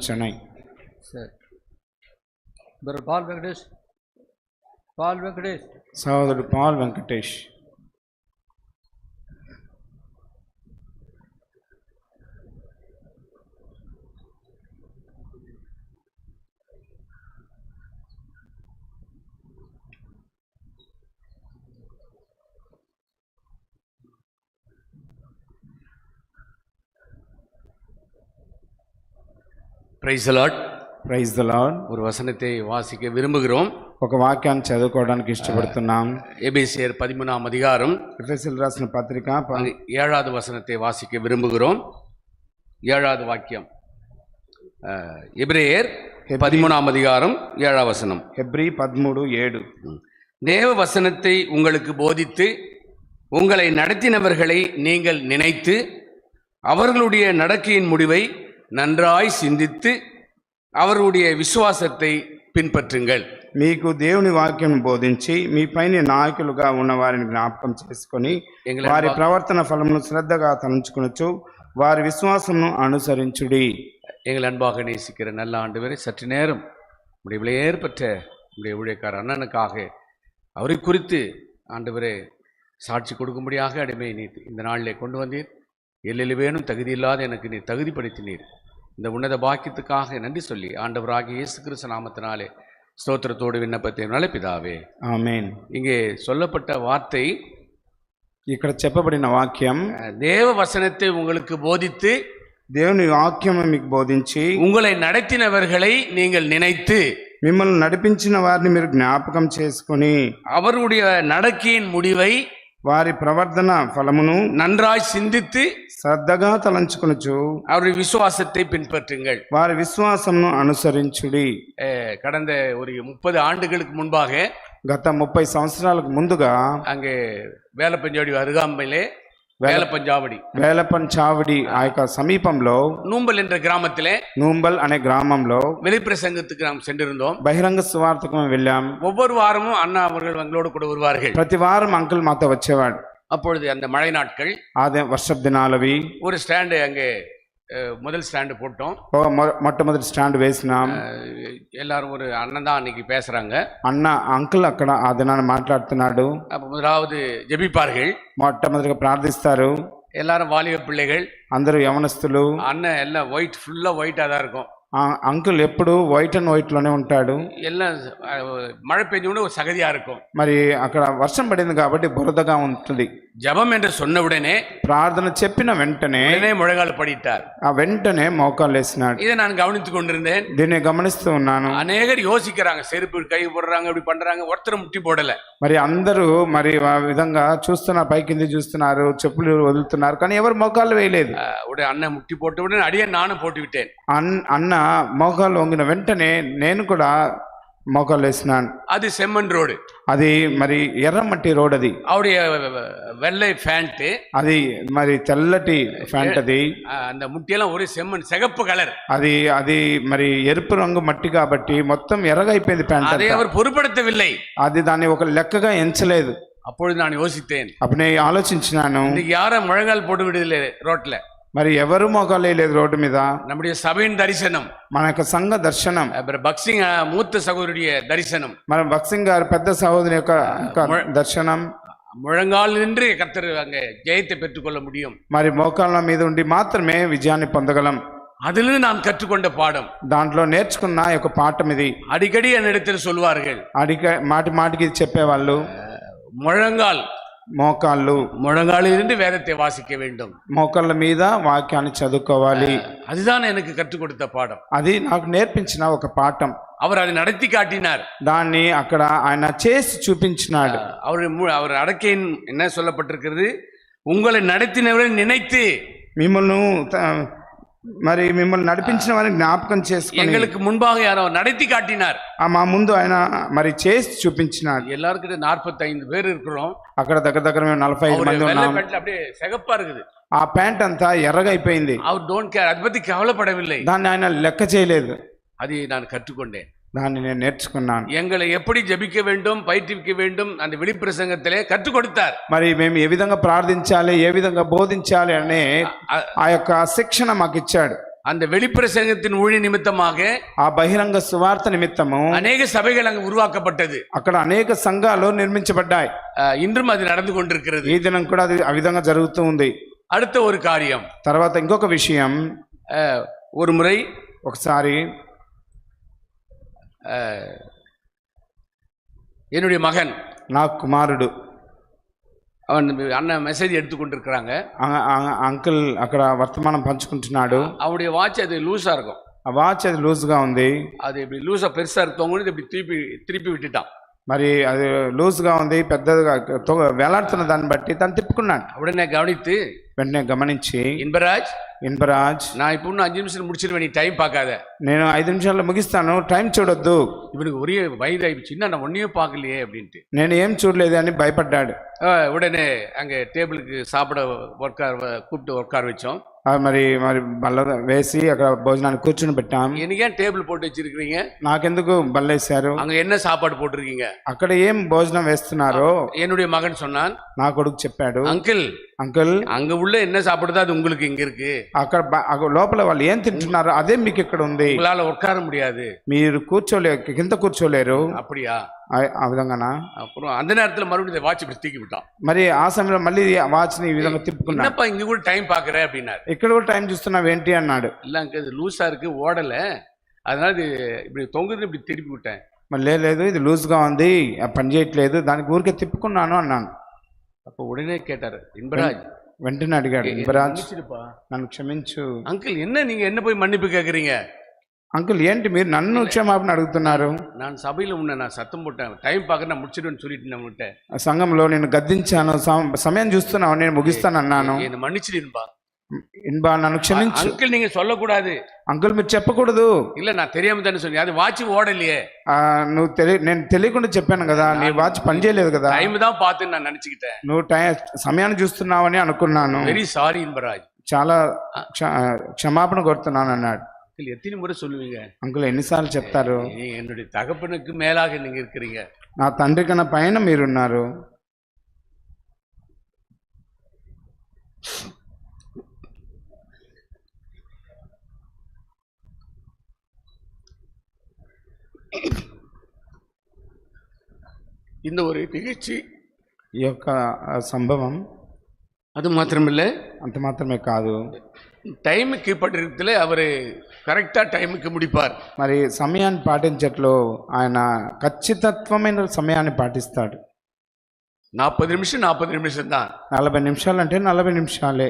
சென்னை. சரி. பால் வெங்கடேஷ். பால் வெங்கடேஷ். சகோதரர் Paul Venkatesh. Praise the Lord. Praise the Lord. ஒரு வசனத்தை வாசிக்க விரும்புகிறோம். ఒక వాక్యాన్ని చదువుకోవడానికి ఇష్టపడుతున్నాం. எபேசியர் 13ஆம் அதிகாரம் ఎఫెసీయులకు రాసిన పత్రిక 7வது వசனத்தை வாசிக்க விரும்புகிறோம். 7வது வாக்கியம். எபிரேயர் 13ஆம் அதிகாரம் 7வது வசனம். ஹெப்ரி 13:7. தேவ வசனத்தை உங்களுக்கு போதித்து உங்களை நடத்தினவர்களை நீங்கள் நினைத்து அவர்களுடைய நடக்கையின் முடிவை நன்றாய் சிந்தித்து அவருடைய విశ్వాసத்தை పిன்பற்றுங்கள். మీకు దేవుని వాక్యం బోధించి మీ పైన నాయకులుగా ఉన్న వారిని జ్ఞాపకం చేసుకొని వారి ప్రవర్తన ఫలమును శ్రద్ధగా తలంచుకొనొచ్చు వారి విశ్వాసమును అనుసరించుడి. எங்கள் அன்பாக நேசிக்கிற நல்ல ஆண்டவரே, சற்று நேரம் உடைய விலையேர் பெற்ற உடைய ஊழியக்கார அண்ணனுக்காக அவரை குறித்து ஆண்டவரே சாட்சி கொடுக்கும்படியாக அடிமை நீர் இந்த நாளிலே கொண்டு வந்தீர். எல்லில் வேணும் தகுதி இல்லாத எனக்கு நீர் தகுதிப்படுத்தினீர். இந்த உன்னத பாக்கியத்துக்காக நன்றி சொல்லி ஆண்டவராகிய இயேசு கிறிஸ்து நாமத்தினாலே ஸ்தோத்திரத்தோடு விண்ணப்பத்தை பிதாவே, ஆமென். இங்கே சொல்லப்பட்ட வார்த்தை, ఇక్కడ చెప్పబడిన వాక్యం, தேவ வசனத்தை உங்களுக்கு போதித்து దేవుని వాక్యం మీకు బోధించి உங்களை நடத்தினவர்களை நீங்கள் நினைத்து మిమ్మల్ని నడిపించిన వారిని మీరు జ్ఞాపకం చేసుకొని அவருடைய நடக்கையின் முடிவை వారి ప్రవర్తన ఫలమును நன்றாய் சிந்தித்து శ్రద్ధగా తలంచుకొనొచ్చు அவருடைய விசுவாசத்தை பின்பற்றுங்கள். వారి విశ్వాసమును అనుసరించుడి. கடந்த ஒரு 30 ஆண்டுகளுக்கு முன்பாக, గత 30 సంవత్సరాలకు ముందుగా அங்கே வேலப்பஞ்சாவடி அருகாமையிலே వేలపంచావడి ఆ యొక్క సమీపంలో நூம்பல் என்ற கிராமத்திலே, నూంబల్ అనే గ్రామంలో வெளிப்பிரசங்கத்துக்கு நாம் சென்றிருந்தோம். బహిరంగ సువార్తకు వెళ్ళాం. ஒவ்வொரு வாரமும் அண்ணா அவர்கள் எங்களோடு கூட வருவார்கள். ప్రతి వారం అంకుల్ మాతో వచ్చేవాడు. அப்பொழுது அந்த மழை நாட்கள், అదే వర్షపు దినాలవి, ஒரு ஸ்டாண்டு அங்கே முதல் ஸ்டாண்டு போட்டோம். మొట్టమొదటి స్టాండ్ వేసినాం. எல்லாரும் ஒரு அண்ணன் தான் அன்னைக்கு பேசுறாங்க. అన్న అంకుల్ అక్కడ ఆ దినాన్ని మాట్లాడుతున్నాడు. அப்ப முதலாவது ஜெபிப்பார்கள், మొట్టమొదటిగా ప్రార్థిస్తారు. எல்லாரும் வாலிப பிள்ளைகள், అందరూ యవనస్తులు. அண்ணன் எல்லாம் ஒயிட், ஃபுல்லா ஒயிட்டா தான் இருக்கும். అంకుల్ ఎప్పుడు వైట్ అండ్ వైట్ లోనే ఉంటాడు. எல்லாம் மழை பெஞ்ச ஒரு சகதியா இருக்கும். మరి అక్కడ వర్షం పడింది కాబట్టి బురదగా ఉంటుంది. ஜபம் என்று சொன்ன உடனே, ప్రార్థన చెప్పిన వెంటనే முழங்கால் படித்தார். ఆ వెంటనే మోకాలు వేసినాడు. இதை நான் கவனித்துக் கொண்டிருந்தேன். దీన్ని గమనిస్తూ ఉన్నాను. அநேகர் யோசிக்கிறாங்க, செருப்பு கை போடுறாங்க, இப்படி பண்றாங்க, ஒருத்தர் முட்டி போடல. మరి అందరూ మరి ఆ విధంగా చూస్తున్నారు, పై కింద చూస్తున్నారు, చెప్పులు వదులుతున్నారు, కానీ ఎవరు మోకాళ్ళు వేయలేదు. உடைய அண்ணன் முட்டி போட்டு உடனே அடியே நானும் போட்டு விட்டேன். అన్న మోకాలు వంగిన వెంటనే నేను కూడా మోకాలు వేసినాను. அது செம்மண் ரோடு, అది మరి ఎర్రమట్టి రోడ్. అది அவருடைய வெள்ளை பேண்ட், అది మరి తెల్లటి ప్యాంట్. అది அந்த முட்டியெல்லாம் ஒரே செம்மண், சிகப்பு கலர். అది అది మరి ఎరుపు రంగు మట్టి కాబట్టి మొత్తం ఎర్రగా అయిపోయింది ప్యాంట్. அதை அவர் பொருட்படுத்தவில்லை. అది దాన్ని ఒక లెక్కగా ఎంచలేదు. அப்பொழுது நான் யோசித்தேன், అప్పుడు నేను ఆలోచించినాను, யாரும் முழங்கால் போட்டு விடுதில்லை ரோட்ல. మరి ఎవరు మోకాలు వేయలేదు రోడ్డు మీద. நம்முடைய சபையின் தரிசனம், మన యొక్క సంఘ దర్శనం, பக்சிங் மூத்த சகோதரிய தரிசனம், మన బక్సింగ్ గారు పెద్ద సహోదరి యొక్క దర్శనం. முழங்கால் நின்று கர்த்தர் அங்கே ஜெயத்தை பெற்றுக்கொள்ள முடியும். మరి మోకాళ్ళ మీద ఉండి మాత్రమే విజయాన్ని పొందగలం. அதிலிருந்து நான் கற்றுக்கொண்ட பாடம், దాంట్లో నేర్చుకున్న యొక్క పాఠం ఇది. அடிக்கடி என்னிடத்தில் சொல்வார்கள், మాటి మాటికి చెప్పేవాళ్ళు, முழங்கால் మోకాళ్ళు, முழங்காலிலிருந்து வேதத்தை வாசிக்க வேண்டும், మోకాళ్ళ మీద వాక్యాన్ని చదువుకోవాలి. அதுதான் எனக்கு கற்றுக் கொடுத்த பாடம். అది నాకు నేర్పించిన ఒక పాఠం. அவர் அதை நடத்தி காட்டினார். దాన్ని అక్కడ ఆయన చేసి చూపించినాడు. அவர் அடக்கையின் என்ன சொல்லப்பட்டிருக்கிறது, உங்களை நடத்தினவரை நினைத்து, మరి మిమ్మల్ని నడిపించిన వారిని జ్ఞాపకం చేసుకొని, எங்களுக்கு முன்பாக யாரோ நடத்தி காட்டினார். మా ముందు ఆయన మరి చేసి చూపించినాడు. எல்லாருக்கிட்ட 45 பேர் இருக்கிறோம். అక్కడ దగ్గర మేము 45 మంది ఉన్నాం. அப்படியே சிகப்பா இருக்குது. ఆ ప్యాంట్ అంతా ఎర్రగా అయిపోయింది. அவர் டோன்ட் கேர், அதை பத்தி கவலைப்படவில்லை. దాన్ని ఆయన లెక్క చేయలేదు. அதை நான் கற்றுக்கொண்டேன், దాన్ని నేను నేర్చుకున్నాను. எங்களை எப்படி ஜெபிக்க வேண்டும், பயிற்றுவிக்க வேண்டும், அந்த வெளிப்பிரசங்கத்திலே கற்றுக் கொடுத்தார். మరి మేము ఏ విధంగా ప్రార్థించాలి, ఏ విధంగా బోధించాలి అనే ఆ యొక్క శిక్షణ మాకు ఇచ్చాడు. அந்த வெளிப்பிரசங்கத்தின் ஊழிய நிமித்தமாக ఆ బహిరంగ సువార్త నిమిత్తము அநேக சபைகள் அங்கு உருவாக்கப்பட்டது. అక్కడ అనేక సంఘాలు నిర్మించబడ్డాయి. இன்றும் அது நடந்து கொண்டிருக்கிறது. ఈ దినం కూడా అది ఆ విధంగా జరుగుతూ ఉంది. அடுத்த ஒரு காரியம், తర్వాత ఇంకొక విషయం, ஒரு முறை ఒకసారి என்னுடைய மகன், నా కుమారుడు, அவன் அண்ணன் மெசேஜ் எடுத்துக்கொண்டிருக்கிறாங்க. అంకుల్ అక్కడ వర్తమానం పంచుకుంటున్నాడు. அவனுடைய வாட்ச் அது லூஸா இருக்கும். ఆ వాచ్ అది లూజ్ గా ఉంది. அது இப்படி லூஸா பெருசா இருக்கவங்க இப்படி திருப்பி விட்டுட்டான். మరి అది లూజ్ గా ఉంది, పెద్దదిగా వేలాడుతున్న దాన్ని బట్టి తను తిప్పుకున్నాడు. உடனே கவனித்து వెంటనే గమనించి, இன்பராஜ் நான் இப்போ இன்னும் 5 நிமிஷம் முடிச்சிருவேன், நீ டைம் பார்க்காத. నేను 5 నిమిషాల్లో ముగిస్తాను, టైం చూడొద్దు. இவனுக்கு ஒரே வயது ஆயிடுச்சு, இன்னும் நான் ஒன்னையும் பார்க்கலையே அப்படின்ட்டு. నేను ఏం చూడలేదు అని భయపడ్డాడు. உடனே அங்கே டேபிளுக்கு சாப்பிட கூப்பிட்டு உட்கார வச்சோம். మరి మరి బల్ల వేసి అక్కడ భోజనానికి కూర్చుని పెట్టాం. எனக்கு ஏன் டேபிள் போட்டு வச்சிருக்கீங்க? నాకెందుకు బల్లేశారు? அங்க என்ன சாப்பாடு போட்டிருக்கீங்க? అక్కడ ఏం భోజనం వేస్తున్నారు? என்னுடைய மகன் சொன்னான், నా కొడుకు చెప్పాడు, అంకుల్ அங்க உள்ள என்ன சாப்பிடுதோ அது உங்களுக்கு இங்க இருக்கு. అక్కడ లోపల వాళ్ళు ఏం తింటున్నారో అదే మీకు ఇక్కడ ఉంది. உங்களால உட்கார முடியாது, మీరు కింద కూర్చోలేరు. அப்படியா? ఆ విధంగానా? அப்புறம் அந்த நேரத்துல மறுபடியும் வாட்ச் இப்படி தூக்கி விட்டான். మరి ఆ సమయంలో మళ్ళీ వాచ్ ని ఈ విధంగా తిప్పుకున్నాడు. என்னப்பா இங்க கூட டைம் பாக்குற அப்படின்னாரு. ఇక్కడ కూడా టైం చూస్తున్నావు ఏంటి అన్నాడు. இல்ல அங்க இது லூசா இருக்கு, ஓடல, அதனால இது இப்படி தொங்குது, இப்படி திருப்பி விட்டேன். మరి లేదు, ఇది లూజ్ గా ఉంది, పని చేయట్లేదు, దానికి ఊరికే తిప్పుకున్నాను అన్నాను. அப்ப உடனே கேட்டாரு, இன்பராஜ், వెంటనే అడిగాడు, ఇన్బరాజ్ నన్ను క్షమించు. అంకుల్ என்ன நீங்க என்ன போய் மன்னிப்பு கேக்குறீங்க? అంకుల్ ఏంటి మీరు నన్ను క్షమాపణ అడుగుతున్నారు? நான் சபையில உன்னை நான் சத்தம் போட்டேன், டைம் பார்க்க நான் முடிச்சிடுவேன்னு சொல்லிட்டு நம்மகிட்ட సంఘంలో నేను గద్దించాను, సమయం చూస్తున్నావు, నేను ముగిస్తాను అన్నాను. என்ன மன்னிச்சிடுன்பா. ఇన్బా నన్ను క్షమించు. అంకుల్ நீங்க சொல்லக்கூடாது. అంకుల్ మీరు చెప్పకూడదు. இல்ல நான் தெரியாம தானே சொன்னேன், அது வாட்ச் ஓடலையே. నేను తెలియకుండా చెప్పాను కదా, నీ వాచ్ పని చేయలేదు కదా. టైం தான் பார்த்து நான் நினைச்சுக்கிட்டேன். నువ్వు సమయాన్ని చూస్తున్నావని అనుకున్నాను. వెరీ సారీ ఇన్బరాజ్, చాలా క్షమాపణ కోరుతున్నాను అన్నాడు. எத்தனை முறை சொல்லுவீங்க అంకుల్, ఎన్నిసార్లు చెప్తారు? என்னுடைய தகப்பனுக்கு மேலாக நீங்க இருக்கிறீங்க, నా తండ్రి కన్నా పైన మీరున్నారు. இந்த ஒரு நிகழ்ச்சி, ఈ యొక్క సంభవం அது మాత్రమిல்லை, అంత మాత్రమే కాదు, டைமுக்கு கீழ்ப்பட்டிருக்கிறதுல அவரு కరెక్టా టైంకి ముడిపారు. మరి సమయాన్ని పాటించట్లో ఆయన ఖచ్చితత్వమైన సమయాన్ని పాటిస్తాడు. 40 నిమిషం 40 నిమిషం தான். 40 నిమిషాలు అంటే 40 నిమిషాలే.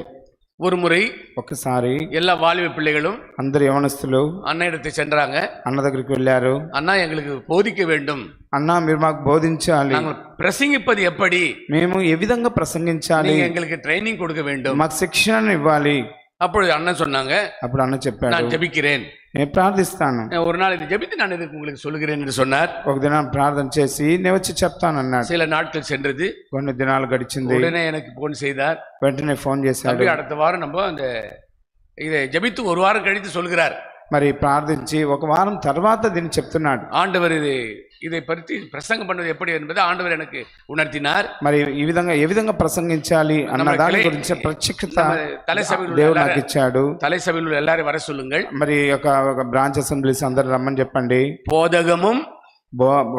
ஒரு முறை ఒకసారి எல்லா வாலிப பிள்ளைகளும் అందరు యవనస్తులు అన్న இடத்துக்கு சென்றாங்க. అన్న దగ్గరికి వెళ్ళారు. అన్నా எங்களுக்கு போதிக்க வேண்டும், అన్నా మీరు మాకు బోధించాలి, நாங்கள் பிரசங்கிப்பது எப்படி, మేము ఏ విధంగా ప్రసంగించాలి, எங்களுக்கு ட்ரைனிங் கொடுக்க வேண்டும், మాకు శిక్షణను ఇవ్వాలి. அப்பொழுது அண்ணன் சொன்னாங்க, అప్పుడు అన్న చెప్పాడు, நான் ஜெபிக்கிறேன், నేను ప్రార్థిస్తాను, ஒரு நாள் இது ஜெபித்து நான் இதுக்கு உங்களுக்கு சொல்லுகிறேன் என்று சொன்னார். ఒక దినం ప్రార్థన చేసి నేను వచ్చి చెప్తాను అన్నాడు. சில நாட்கள் சென்றது, కొన్ని దినాలు గడిచింది. உடனே எனக்கு போன் செய்தார், వెంటనే ఫోన్ చేశాడు. அடுத்த வாரம் நம்ம அந்த இதை ஜெபித்து ஒரு வாரம் கழித்து சொல்கிறார். మరి ప్రార్థించి ఒక వారం తర్వాత దీన్ని చెప్తున్నాడు. ஆண்டவர் இதை பற்றி பிரசங்கம் பண்ணுவது எப்படி என்பதை ஆண்டவர் எனக்கு உணர்த்தினார். మరి ఈ విధంగా ఏ విధంగా ప్రసంగించాలి అన్న దాని గురించి ప్రత్యేకత దేవుడు నాకు ఇచ్చాడు. తలై సభ్యులు எல்லாரும் వர சொல்லுங்கள். మరి ఒక బ్రాంచ్ అసెంబ్లీస్ అందరూ రమ్మని చెప్పండి. போதகமும்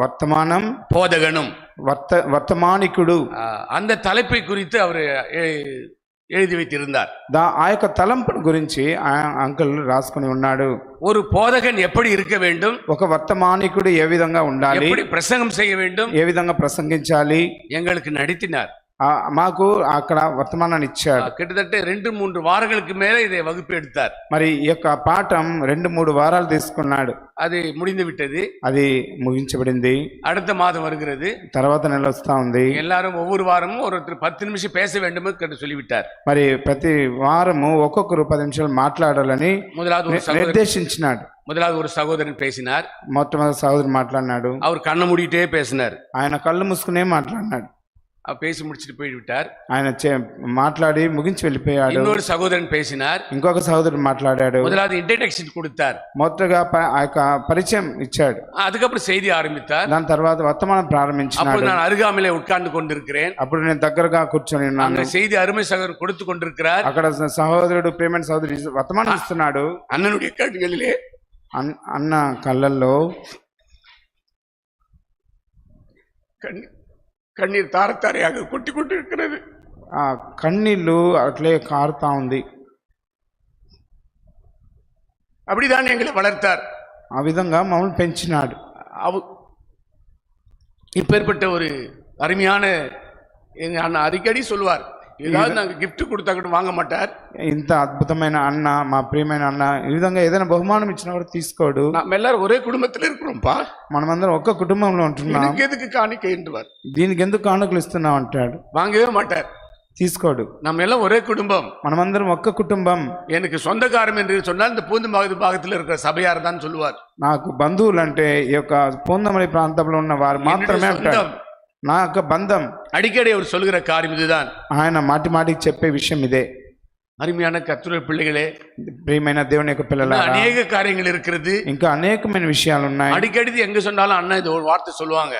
వర్తమానం, போதகனும், వర్తమానికుడు, அந்த தலைப்பை குறித்து அவர் எழுதி வைத்திருந்தார். ఆ యొక్క తలంపుల గురించి అంకుల్ రాసుకుని ఉన్నాడు. ஒரு போதகன் எப்படி இருக்க வேண்டும், ఒక వర్తమానికుడు ఏ విధంగా ఉండాలి, எப்படி பிரசங்கம் செய்ய வேண்டும், ఏ విధంగా ప్రసంగించాలి எங்களுக்கு நடத்தினார். మాకు అక్కడ వర్తమానాన్ని ఇచ్చాడు. கிட்டத்தட்ட 2-3 வாரங்களுக்கு மேல இதை வகுப்பு எடுத்தார். మరి ఈ యొక్క పాఠం 2-3 వారాలు తీసుకున్నాడు. அது முடிந்து விட்டது, అది ముగించబడింది. அடுத்த மாதம் வருகிறது, తర్వాత నెల వస్తా ఉంది. எல்லாரும் ஒவ்வொரு வாரமும் ஒருத்தர் 10 நிமிஷம் பேச வேண்டும் என்று சொல்லிவிட்டார். మరి ప్రతి వారము ఒక్కొక్కరు 10 నిమిషాలు మాట్లాడాలని నిర్దేశించినాడు. முதலாவது ஒரு சகோதரன் பேசினார். మొట్టమొదటి సహోదరుడు మాట్లాడినాడు. அவர் கண்ணை மூடிட்டே பேசினார். ఆయన కళ్ళు మూసుకునే మాట్లాడినాడు. பேசி முடிச்சுட்டு போய்விட்டார். ఆయన మాట్లాడి ముగించి వెళ్ళిపోయాడు. இன்னொரு சகோதரன் பேசினார். ఇంకొక సహోదరుడు మాట్లాడాడు. முதலாவது ఇంట్రడక్షన్ கொடுத்தார். మొదటగా ఆ యొక్క పరిచయం ఇచ్చాడు. அதுக்கப்புறம் செய்தி ஆரம்பித்தார். దాని తర్వాత వర్తమానం ప్రారంభించినాడు. அப்போ நான் அருகாமையிலே உட்கார்ந்து கொண்டிருக்கிறேன். అప్పుడు నేను దగ్గరగా కూర్చొని ఉన్నాను. அந்த செய்தி அருமை சகோதரர் கொடுத்து கொண்டிருக்கிறார். అక్కడ సహోదరుడు ప్రేమైన సహోదరి వర్తమానం ఇస్తున్నాడు. అన్ననుடைய కళ్ళుகளிலே అన్న కళ్ళల్లో கண்ணீர் தாரத்தாரையாக கொட்டி கொண்டிருக்கிறது. ఆ కన్నీళ్లు అట్లే కారుతా ఉంది. அப்படிதான் எங்களை வளர்த்தார். ఆ విధంగా మమ్మల్ని పెంచినాడు. இப்பேற்பட்ட ஒரு அருமையான எங்க அண்ணா அடிக்கடி சொல்லுவார், ஏதாவது நாங்கள் கிஃப்ட் கொடுத்தா கூட வாங்க மாட்டார். ఇంత అద్భుతమైన అన్న, మా ప్రియమైన అన్న, ఈ విధంగా ఏదైనా బహుమానం ఇచ్చినా కూడా తీసుకోడు. நம்ம எல்லாரும் ஒரே குடும்பத்தில் இருக்கிறோம்ப்பா, మనమందరం ఒక్క కుటుంబంలో ఉంటున్నాం, எதுக்கு காணிக்கை என்றுவார். దీనికి ఎందుకు కానుకలు ఇస్తున్నావు అంటాడు. வாங்கவே மாட்டார், తీసుకోడు. நம்ம எல்லாம் ஒரே குடும்பம், మనమందరం ఒక్క కుటుంబం. எனக்கு சொந்தக்காரம் என்று சொன்னால் இந்த பூந்து பாகத்தில் இருக்கிற சபையார் தான் சொல்லுவார். నాకు బంధువులు అంటే ఈ యొక్క పూందమలి ప్రాంతంలో ఉన్న వారు మాత్రమే అంటారు. నా యొక్క బంధం. அடிக்கடி அவர் சொல்கிற காரியம் இதுதான். ఆయన మాటి మాటికి చెప్పే విషయం ఇదే. அருமையான கர்த்தருடைய பிள்ளைகளே, ప్రియమైన దేవుని యొక్క పిల్లలారా, అనేక కార్యங்கள் இருக்கிறது, ఇంకా అనేకమైన విషయాలు ఉన్నాయి. అడికడిది எங்க சொன்னாலும் అన్న ఇది ஒரு வார்த்தை சொல்லுவாங்க.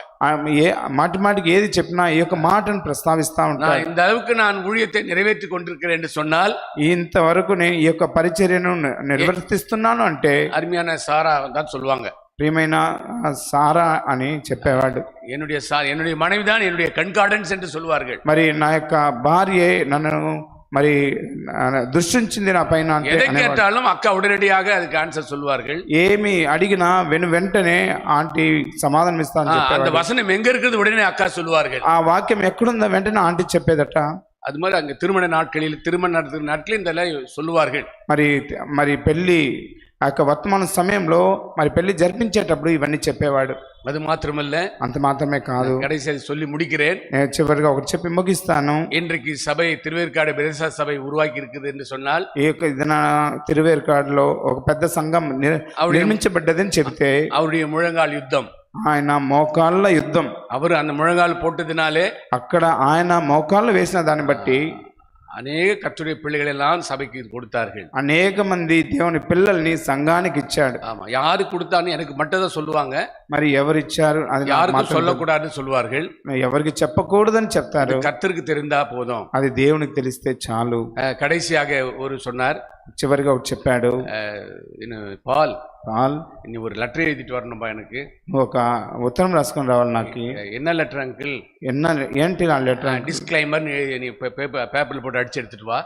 మాటి మాటికి ఏది చెప్పినా ఈ యొక్క మాటను ప్రస్తావిస్తా ఉంటారు. இந்த அளவுக்கு நான் ஊழியத்தை நிறைவேற்றி கொண்டிருக்கிறேன் என்று சொன்னால், ఇంతవరకు నేను ఈ యొక్క పరిచర్యను నిర్వర్తిస్తున్నాను అంటే அருமையான சாரா தான் சொல்லுவாங்க. ప్రియమైన సారా అని చెప్పేవాడు. என்னுடைய மனைவிதான் என்னுடைய கண்கார்டன்ஸ் என்று சொல்வார்கள். మరి నా యొక్క భార్యే నన్ను మరి దృష్టించింది నా పైన. எதை கேட்டாலும் అక్క ఉడనడిயாக அதுக்கு ఆన్సర్ சொல்வார்கள். ఏమి అడిగినా వెంటనే ఆంటీ సమాధానం ఇస్తాను. அந்த வசனம் எங்க இருக்குது உடனே అక్క சொல்வார்கள். ఆ వాక్యం ఎక్కడుందో వెంటనే ఆంటీ చెప్పేదట. அது மாதிரி அங்க திருமண நாட்களில் இதெல்லாம் சொல்லுவார்கள். మరి పెళ్లి ఆ యొక్క వర్తమాన సమయంలో మరి పెళ్లి జరిపించేటప్పుడు ఇవన్నీ చెప్పేవాడు. அது మాత్రమல்ல, అంత మాత్రమే కాదు, கடைசி சொல்லி முடிக்கிறேன். నేను చివరిగా ఒకటి చెప్పి ముగిస్తాను. இன்றைக்கு சபை திருவேற்காடு பெரிசா சபை உருவாக்கி இருக்குது என்று சொன்னால், ఈ యొక్క తిరువేర్కాడులో ఒక పెద్ద సంఘం నిర్మించబడ్డదని చెబితే, அவருடைய முழங்கால் யுத்தம், ఆయన మోకాళ్ళ యుద్ధం. அவர் அந்த முழங்கால் போட்டதினாலே, అక్కడ ఆయన మోకాళ్ళు వేసిన దాన్ని బట్టి అనేక కర్తృடைய పిల్లలు எல்லாம் సభைக்கு கொடுத்தார்கள். అనేక మంది దేవుని పిల్లల్ని సంఘానికి ఇచ్చాడు. ஆமா, யாரு கொடுத்தான்னு எனக்கு மட்டும் தான் சொல்லுவாங்க. మరి ఎవరు ఇచ్చారు అది யாருக்கும் சொல்லக்கூடாதுன்னு சொல்வார்கள். ఎవరికి చెప్పకూడదని చెప్తారు. கர்த்தருக்கு தெரிந்தா போதும், అది దేవునికి తెలిస్తే చాలు. கடைசியாக ஒரு சொன்னார், చివరిగా ఒకటి చెప్పాడు, பால் நீ ஒரு லெட்டர் எழுதிட்டு வரணும்பா, எனக்கு ఒక ఉత్తరం రాసుకొని రావాలి. నాకు என்ன லெட்டர் அங்கிள்? ఏంటి నా లెటర్? டிஸ்க்ளைமர் நீ பேப்பர்ல போட்டு அடிச்சு எடுத்துட்டு வா.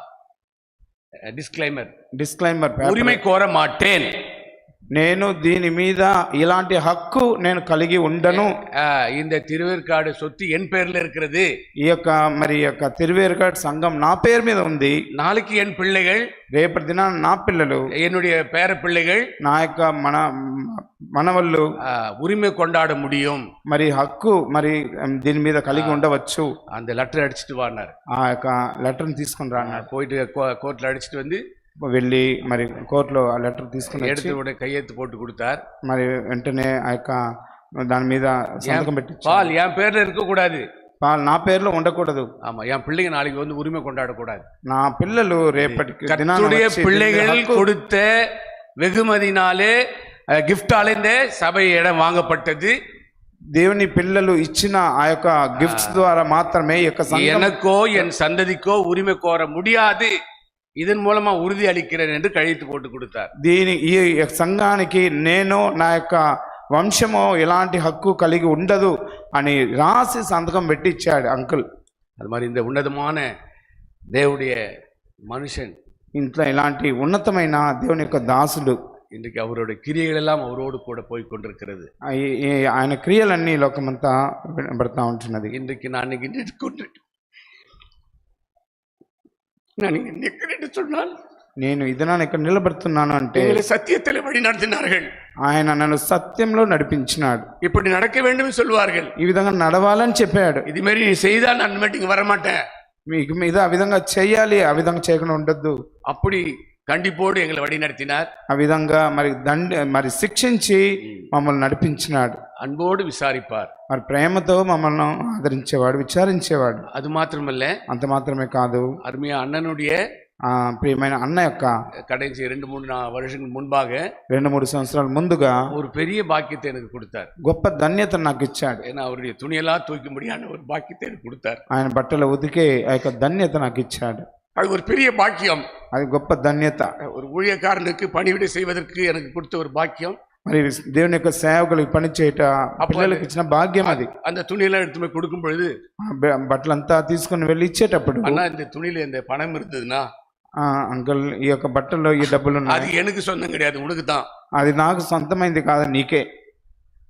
டிஸ்க்ளைமர், உரிமை கோர மாட்டேன், నేను దీని మీద ఇలాంటి హక్కు నేను కలిగి ఉండను. இந்த திருவேற்காடு சொத்து என் பேர்ல இருக்கிறது. ఈ యొక్క మరి యొక్క తిరువేర్కాడు సంఘం నా పేరు మీద ఉంది. நாளைக்கு என் பிள்ளைகள், రేపటి దినాన నా పిల్లలు, என்னுடைய பேர பிள்ளைகள், నా యొక్క మనవళ్ళు உரிமை கொண்டாட முடியும், మరి హక్కు మరి దీని మీద కలిగి ఉండవచ్చు. அந்த லெட்டர் அடிச்சுட்டு வானார். ఆ యొక్క లెటర్ని తీసుకుని రా అన్నాడు. போயிட்டு கோர்ட்ல அடிச்சுட்டு வந்து వెళ్ళి మరి కోర్టులో ఆ లెటర్ తీసుకుని எடுத்து கையெழுத்து போட்டு கொடுத்தார். మరి వెంటనే ఆ యొక్క దాని మీద సంతకం పెట్టి, பால் என் பேர்ல இருக்க கூடாது, పాల్ నా పేరులో ఉండకూడదు. ஆமா, என் பிள்ளைங்க நாளைக்கு வந்து உரிமை கொண்டாட கூடாது. నా పిల్లలు రేపటికి கர்த்தருடைய பிள்ளைகள் கொடுத்த வெகுமதினாலே கிஃப்டாலே இந்த சபை இடம் வாங்கப்பட்டது. దేవుని పిల్లలు ఇచ్చిన ఆ యొక్క గిఫ్ట్స్ ద్వారా మాత్రమే ఈ యొక్క సంఘం எனக்கோ என் சந்ததிக்கோ உரிமை கோர முடியாது, இதன் மூலமா உறுதி அளிக்கிறேன் என்று கழித்து போட்டு கொடுத்தார். ఈ సంఘానికి నేను నా యొక్క వంశము ఎలాంటి హక్కు కలిగి ఉండదు అని రాసి సంతకం పెట్టి ఇచ్చాడు అంకుల్. அது மாதிரி இந்த ఉన్నతமான దేవుடைய మనుஷன், ఇంట్లో ఇలాంటి ఉన్నతమైన దేవుని యొక్క దాసుడు, இன்றைக்கு அவருடைய கிரியைகள் எல்லாம் அவரோடு கூட போய் கொண்டிருக்கிறது. ఆయన క్రియలన్నీ లోకమంతా వినబడతా ఉంటున్నది. இன்றைக்கு நான் நிற்கிறேன் சொன்னால், నేను ఇదనా ఇక్కడ నిలబడుతున్నాను అంటే சத்தியத்தில் வழி நடத்தினார்கள். ఆయన నన్ను సత్యంలో నడిపించినాడు. இப்படி நடக்க வேண்டும் சொல்வார்கள், ఈ విధంగా నడవాలని చెప్పాడు. ఇది మరి செய்தால் நான் மீட்டிங் வரமாட்டேன், మీకు మీద ఆ విధంగా చేయాలి, ఆ విధంగా చేయకుండా ఉండద్దు. அப்படி கண்டிப்போடு எங்களை வழி நடத்தினார். ఆ విధంగా మరి శిక్షించి మమ్మల్ని నడిపించినాడు. అన్బోడు విచారిపార్. మరి ప్రేమతో మమ్మల్ని ఆదరించేవాడు, విచారించేవాడు. అది మాత్రమల్ల, అంత మాత్రమే కాదు, అర్మియా అన్ననుడియ ప్రియమైన అన్న యొక్క கடைசி 2-3 வருஷங்கள் முன்பாக 2-3 సంవత్సరాల ముందుగా ஒரு பெரிய பாக்கியத்தை எனக்கு கொடுத்தார். గొప్ప ధన్యత నాకు ఇచ్చాడు. ஏன்னா அவருடைய துணியெல்லாம் தூக்க முடியாத ஒரு பாக்கியத்தை எனக்கு கொடுத்தார். ఆయన బట్టలు ఉతికే ఆ యొక్క ధన్యత నాకు ఇచ్చాడు. அது ஒரு பெரிய பாக்கியம். అది గొప్ప ధన్యత. ஒரு ஊழியக்காரனுக்கு பணிவிடை செய்வதற்கு எனக்கு கொடுத்த ஒரு பாக்கியம். మరి దేవుని యొక్క సేవకులకు పని చేయట పిల్లలకు ఇచ్చిన భాగ్యం అది. அந்த துணியெல்லாம் எடுத்து போய் கொடுக்கும் பொழுது బట్టలంతా తీసుకుని వెళ్ళి ఇచ్చేటప్పుడు, அண்ணா இந்த துணியில இந்த பணம் இருந்ததுன்னா, అంకుల్ ఈ యొక్క బట్టల్లో ఈ డబ్బులు அது ఉన్నాయి, எனக்கு சொந்தம் கிடையாது, உனக்கு தான். అది నాకు సొంతమైంది కాదు, నీకే.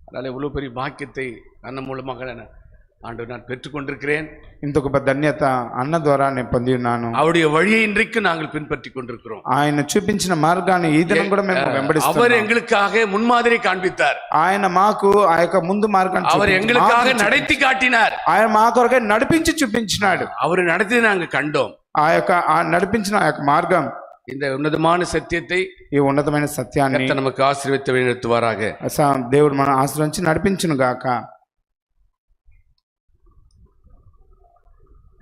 அதனால இவ்வளவு பெரிய பாக்கியத்தை அண்ணன் மூலமாக ஆண்டவர் நான் பெற்றுக்கொண்டிருக்கிறேன். ఇంత గొప్ప ధన్యత అన్న ద్వారా నేను పొంది ఉన్నాను. அவருடைய வழியை இன்றைக்கு நாங்கள் பின்பற்றி கொண்டிருக்கிறோம். ఆయన చూపించిన మార్గాన్ని ఈ దినం కూడా మేము அவர் వెంబడిస్తున్నాం. எங்களுக்காக முன்மாதிரி காண்பித்தார். ఆయన మాకు ఆ యొక్క ముందు మార్గాన్ని அவர் చూపించి, எங்களுக்காக మాకు நடத்தி காட்டினார். ఆయన మా కొరకే నడిపించి చూపించినాడు. அவர் நடத்தி நாங்க கண்டோம். ఆ యొక్క నడిపించిన ఆ యొక్క మార్గం, இந்த உன்னதமான சத்தியத்தை ఈ ఉన్నతమైన సత్యాన్ని கர்த்தர் நமக்கு ஆசீர்வதித்து வழிநடத்துவாராக. దేవుడు మన ఆశ్రయించి నడిపించును గాక.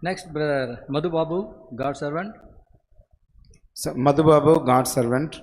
Next, brother Madhu Babu, God servant. Madhubabu, God servant.